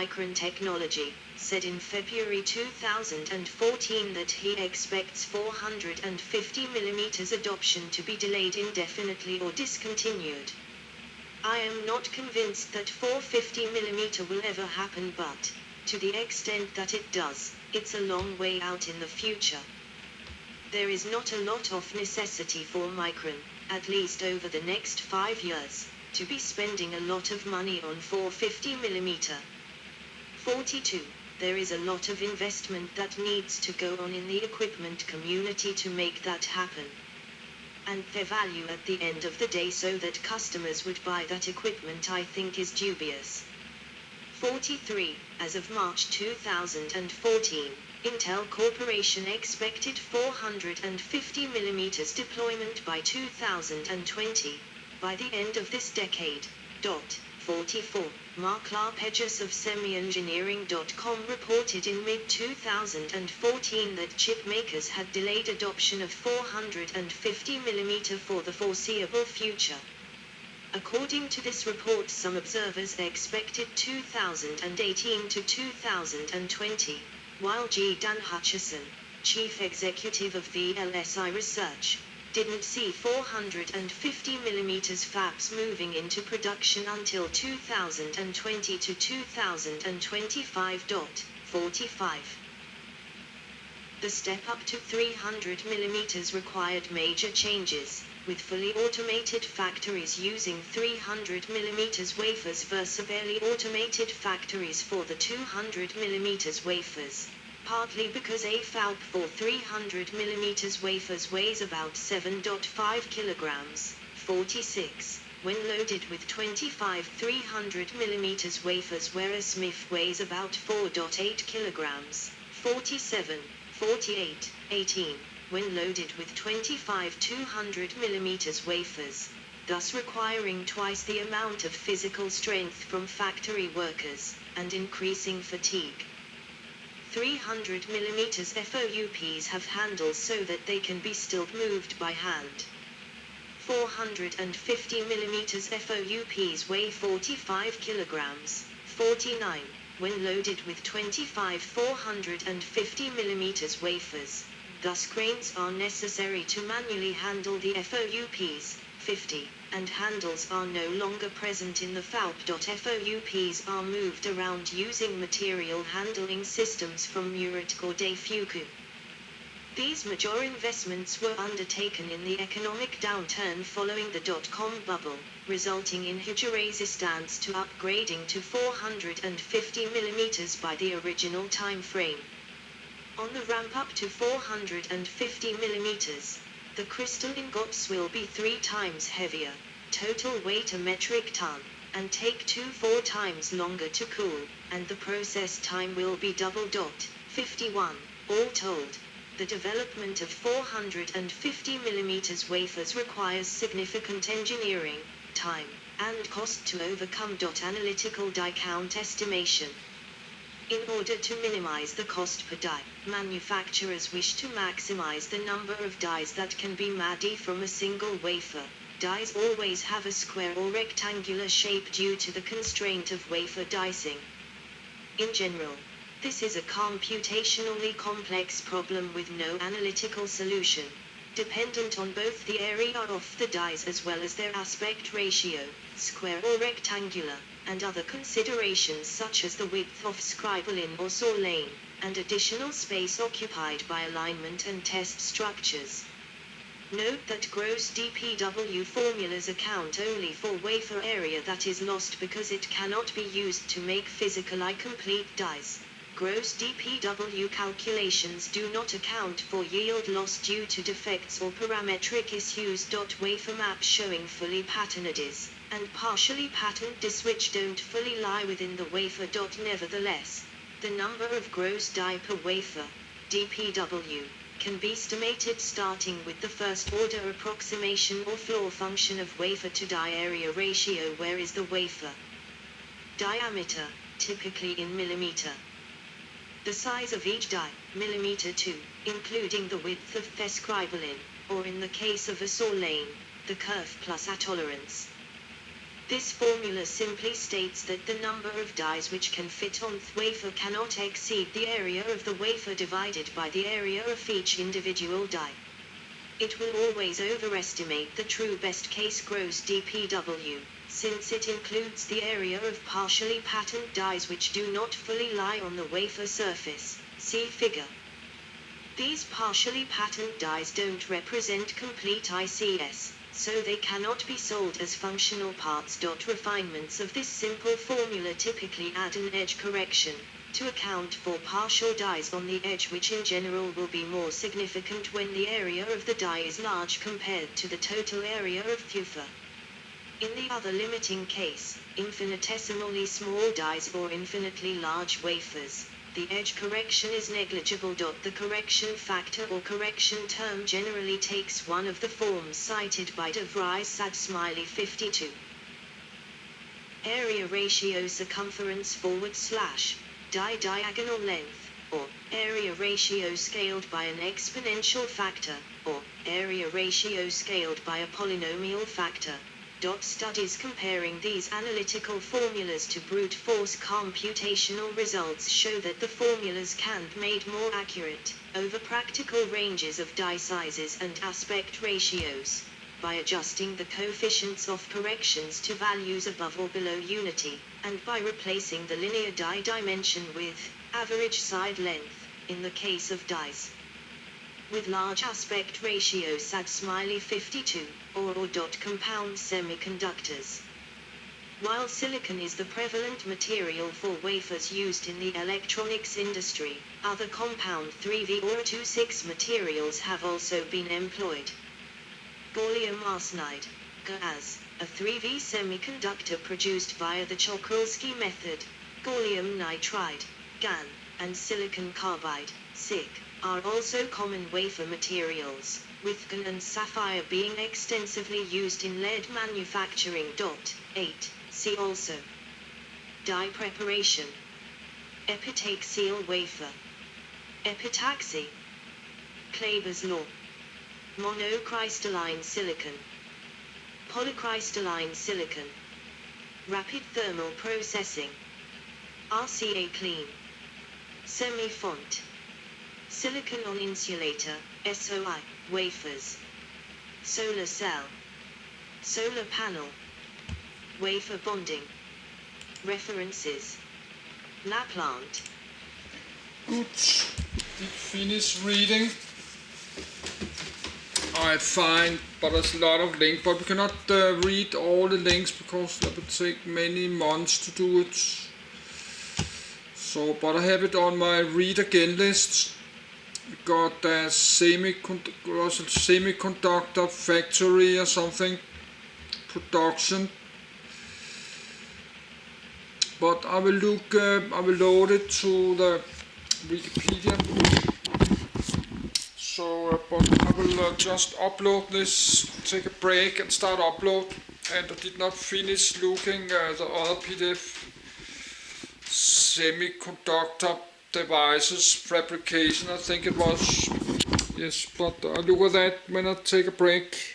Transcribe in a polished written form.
Micron Technology, said in February 2014 that he expects 450mm adoption to be delayed indefinitely or discontinued. I am not convinced that 450mm will ever happen, but, to the extent that it does, it's a long way out in the future. There is not a lot of necessity for Micron, at least over the next 5 years, to be spending a lot of money on 450mm. 42. There is a lot of investment that needs to go on in the equipment community to make that happen. And their value at the end of the day so that customers would buy that equipment, I think, is dubious. 43. As of March 2014, Intel Corporation expected 450mm deployment by 2020. By the end of this decade. 44. Mark Larpegis of SemiEngineering.com reported in mid-2014 that chip makers had delayed adoption of 450mm for the foreseeable future. According to this report, some observers expected 2018 to 2020, while G. Dan Hutchison, chief executive of VLSI Research, didn't see 450mm fabs moving into production until 2020 to 2025. 45. The step up to 300mm required major changes, with fully automated factories using 300mm wafers versus barely automated factories for the 200mm wafers. Partly because a fab for 300mm wafers weighs about 7.5 kilograms, 46, when loaded with 25 300mm wafers, whereas MIF weighs about 4.8 kilograms, 47, 48, 18, when loaded with 25 200mm wafers, thus requiring twice the amount of physical strength from factory workers, and increasing fatigue. 300mm FOUPs have handles so that they can be still moved by hand. 450mm FOUPs weigh 45 kilograms, 49, when loaded with 25 450mm wafers. Thus cranes are necessary to manually handle the FOUPs, 50, and handles are no longer present in the fab. FOUPs are moved around using material handling systems from Murat or Daifuku. These major investments were undertaken in the economic downturn following the dot-com bubble, resulting in huge resistance to upgrading to 450mm by the original time frame. On the ramp up to 450mm, the crystal ingots will be 3 times heavier, total weight a metric ton, and take 4 times longer to cool, and the process time will be double. 51. All told, the development of 450mm wafers requires significant engineering, time, and cost to overcome. Analytical die count estimation. In order to minimize the cost per die, manufacturers wish to maximize the number of dies that can be made from a single wafer. Dies always have a square or rectangular shape due to the constraint of wafer dicing. In general, this is a computationally complex problem with no analytical solution, dependent on both the area of the dies as well as their aspect ratio, square or rectangular, and other considerations such as the width of scribble in or saw lane, and additional space occupied by alignment and test structures. Note that gross DPW formulas account only for wafer area that is lost because it cannot be used to make physically complete dies. Gross DPW calculations do not account for yield loss due to defects or parametric issues. Wafer maps showing fully patterned dies and partially patterned dies which don't fully lie within the wafer. Nevertheless, the number of gross die per wafer, DPW, can be estimated starting with the first order approximation or floor function of wafer to die area ratio, where is the wafer diameter, typically in millimeter. The size of each die, millimeter 2, including the width of the scribble in, or in the case of a saw lane, the curve plus a tolerance. This formula simply states that the number of dies which can fit on the wafer cannot exceed the area of the wafer divided by the area of each individual die. It will always overestimate the true best case gross DPW, since it includes the area of partially patterned dies which do not fully lie on the wafer surface. See figure. These partially patterned dies don't represent complete ICs, so they cannot be sold as functional parts. Refinements of this simple formula typically add an edge correction, to account for partial dies on the edge, which in general will be more significant when the area of the die is large compared to the total area of wafer. In the other limiting case, infinitesimally small dies or infinitely large wafers, the edge correction is negligible. The correction factor or correction term generally takes one of the forms cited by de Vries SAD Smiley 52. Area ratio circumference / die diagonal length, or area ratio scaled by an exponential factor, or area ratio scaled by a polynomial factor. Studies comparing these analytical formulas to brute force computational results show that the formulas can be made more accurate, over practical ranges of die sizes and aspect ratios, by adjusting the coefficients of corrections to values above or below unity, and by replacing the linear die dimension with average side length, in the case of dies with large aspect ratio SAD Smiley 52, or compound semiconductors. While silicon is the prevalent material for wafers used in the electronics industry, other compound 3V or 2,6 materials have also been employed. Gallium arsenide, GaAs, a 3V semiconductor produced via the Czochralski method, gallium nitride, GaN, and silicon carbide, SiC, are also common wafer materials, with GaN and sapphire being extensively used in lead manufacturing. 8. See also. Die preparation. Epitaxial wafer. Epitaxy. Kleber's law. Monocrystalline silicon. Polycrystalline silicon. Rapid thermal processing. RCA clean. Semi-font. Silicon on insulator, SOI, wafers. Solar cell. Solar panel. Wafer bonding. References. Laplant. Good. Did finish reading. Alright, fine, but there's a lot of links, but we cannot read all the links because that would take many months to do it. So, but I have it on my read again list. We got a semiconductor factory or something, production. But I will look, I will load it to the Wikipedia. So, but I will just upload this, take a break and start upload. And I did not finish looking at the other PDF. Semiconductor devices fabrication, I think it was. Yes, but I'll look at that when I take a break.